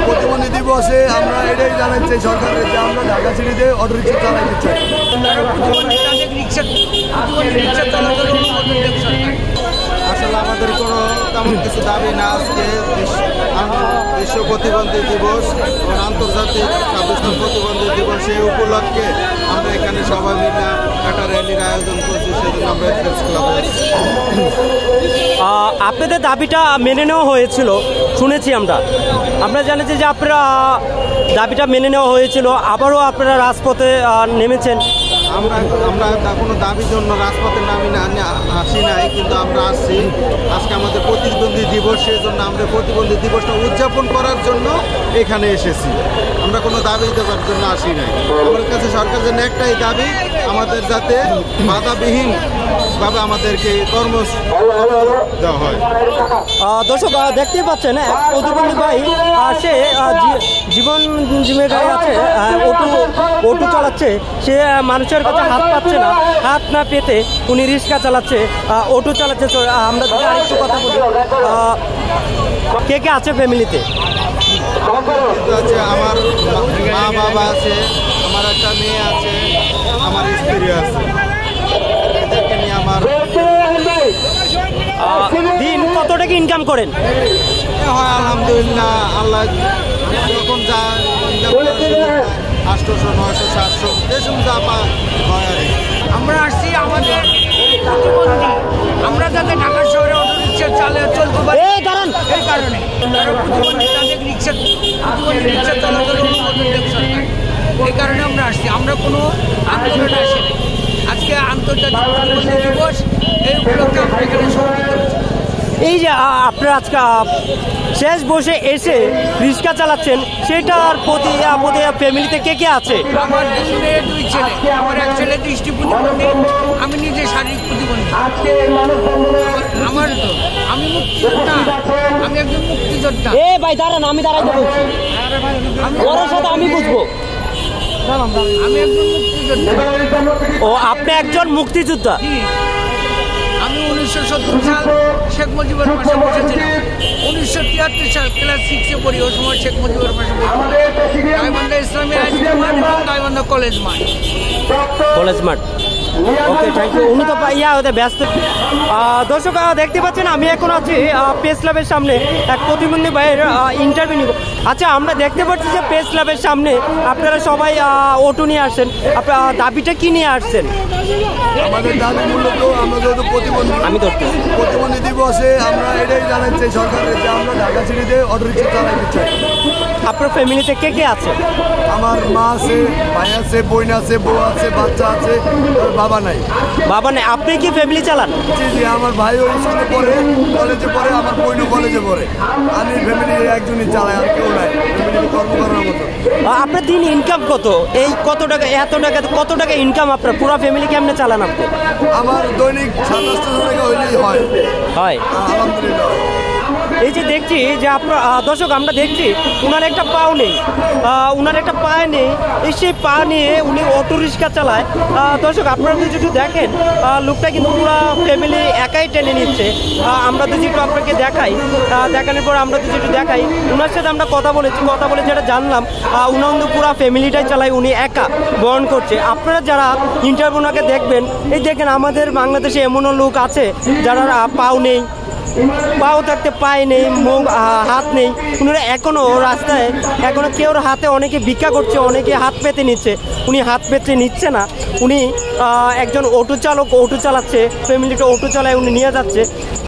প্রতিবন্ধী দিবসে আমরা এটাই জানাতে চাই সরকারের যে আমরা ঢাকা সিটিতে অটোরিক্সা চালাতে চাই। আসলে আমাদের কোনো তেমন কিছু দাবি না। আজকে বিশ্ব প্রতিবন্ধী দিবস এবং আন্তর্জাতিক 26তম প্রতিবন্ধী দিবস এই উপলক্ষে আমরা এখানে সবাই মিলে একটা র্যালির আয়োজন করছি। সেজন্য আমরা প্রেস ক্লাবে আপনাদের দাবিটা মেনে নেওয়া হয়েছিল শুনেছি আমরা জানেছি যে আপনারা দাবিটা মেনে নেওয়া হয়েছিল, আবারও আপনারা রাজপথে নেমেছেন। আমরা কোনো দাবির জন্য রাজপথে আসি নাই, কিন্তু আমরা আসছি আজকে আমাদের প্রতিবন্ধী দিবস। সেই জন্য আমরা প্রতিবন্ধী দিবসটা উদযাপন করার জন্য এখানে এসেছি। আমরা কোনো দাবি দেওয়ার জন্য আসি নাই। আমার কাছে সরকারের জন্য একটাই দাবি, আমাদের যাতে বাধাবিহীনভাবে আমাদেরকে কর্ম দেওয়া হয়। দর্শক দেখতেই পাচ্ছেন এক প্রতিবন্ধী ভাই সে জীবন জীবিকায় আছে, অটো চালাচ্ছে। সে মানুষের কাছে হাত পাচ্ছে না, হাত না পেতে উনি রিক্সা চালাচ্ছে, অটো চালাচ্ছে। আমরা যদি আরেকটু কথা বলি, কে কে আছে ফ্যামিলিতে? আছে আমার মা বাবা আছে, আমার একটা মেয়ে আছে, আমার স্ত্রী আছে। এদেরকে নিয়ে আমার দিন কত টাকা ইনকাম করেন? হয় আলহামদুলিল্লাহ, আল্লাহ যখন যা ইনকাম করে 800, 900, 700 যেসব যা পায় হয় আর কি। আমরা আসছি আমাদের প্রতিবন্ধী, আমরা যাতে ঢাকা শহরে অটো রিক্সা চলতে পারি এই কারণে যারা প্রতিবন্ধী তাদের রিক্সা চলাচল অনুমোদন দেবে সরকার। এই কারণে আমরা আসছি, আমরা কোনো আন্দোলনে আসিনি। আজকে আন্তর্জাতিক প্রতিবন্ধী দিবস, এই উপলক্ষে আমরা এখানে সহযোগিতা করছি। এই যে আপনারা আজকে শেষ বসে এসে রিক্সা চালাচ্ছেন, সেটার প্রতি ফ্যামিলিতে কে কে আছে? আমার 2 মেয়ে 2 ছেলে। আমার এক ছেলে দৃষ্টি প্রতিবন্ধী, আমি নিজে শারীরিক প্রতিবন্ধী। আমি মুক্তিযোদ্ধা, আমি একজন মুক্তিযোদ্ধা। ভাই দাঁড়ান, আমি দাঁড়াইতে বলছি, ওর সাথে আমি বুঝবো। আমি একজন মুক্তিযোদ্ধা। ও, আপনি একজন মুক্তিযোদ্ধা? আমি 1970 সাল শেখ মুজিবের পাশে বসেছিলাম। 1973 সাল ক্লাস 6-এ পড়ি, ওই সময় শেখ মুজিবের পাশে বসেছিলাম। গাইবান্ধা ইসলামী হাই স্কুল মাঠ এবং গাইবান্ধা কলেজ মাঠ। ওকে, থ্যাংক ইউ। উনি তো হতে ব্যস্ত। দর্শক দেখতে পাচ্ছেন আমি এখন আছি প্রেস ক্লাবের সামনে, এক প্রতিবন্ধী ভাইয়ের ইন্টারভিউ নিব। আচ্ছা, আমরা দেখতে পাচ্ছি যে প্রেস ক্লাবের সামনে আপনারা সবাই অটো নিয়ে আসছেন। আপনার দাবিটা কি নিয়ে আসছেন? আমাদের দাবি মূলত আমরা যেহেতু প্রতিবন্ধী দিবসে আমরা এটাই জানাতে চাই সরকারের যে আমরা ঢাকা সিটিতে অটোরিক্সা চালাতে চাই। আপনার ফ্যামিলিতে কে কে আছে? আমার মা আছে, ভাই আছে, বোন আছে, বউ আছে, বাচ্চা আছে, বাবা নাই। আপনি কি ফ্যামিলি চালান? জি, আমার ভাইও স্কুলে পড়ে, কলেজে পড়ে, আমার বোনও কলেজে পড়ে। আমি ফ্যামিলির একজনই চালাই, আর কেউ নাই ফ্যামিলিতে কর্ম করার মতো। আপনার দিন ইনকাম কত? এই কত টাকা, কত টাকা ইনকাম আপনার? পুরো ফ্যামিলি কেমনে চালান আপনি? আমার দৈনিক 2700 টাকা হইলেই হয়। আলহামদুলিল্লাহ। এই যে দেখছি যে আপনার দর্শক, আমরা দেখছি উনার একটা পাও নেই, সেই পা নিয়ে উনি অটো রিক্সা চালায়। দর্শক, আপনারা যদি একটু দেখেন, লোকটা কিন্তু পুরো ফ্যামিলি একাই টেনে নিচ্ছে। আমরা যদি একটু আপনাকে দেখানোর পর আমরা যদি একটু দেখাই, উনার সাথে আমরা কথা বলে যেটা জানলাম, উনি কিন্তু পুরো ফ্যামিলিটাই চালায়, উনি একা বহন করছে। আপনারা যারা ইন্টারভিউনাকে দেখবেন, এই দেখেন আমাদের বাংলাদেশে এমনও লোক আছে যারা পাও থাকতে পায়ে নেই, হাত নেই। উনারা এখনও রাস্তায়, কেউ হাতে অনেকে ভিক্ষা করছে, অনেকে হাত পেতে নিচ্ছে। উনি হাত পেতে নিচ্ছে না, উনি একজন অটো চালাচ্ছে, ফ্যামিলিটা অটো চালায় উনি নিয়ে যাচ্ছে।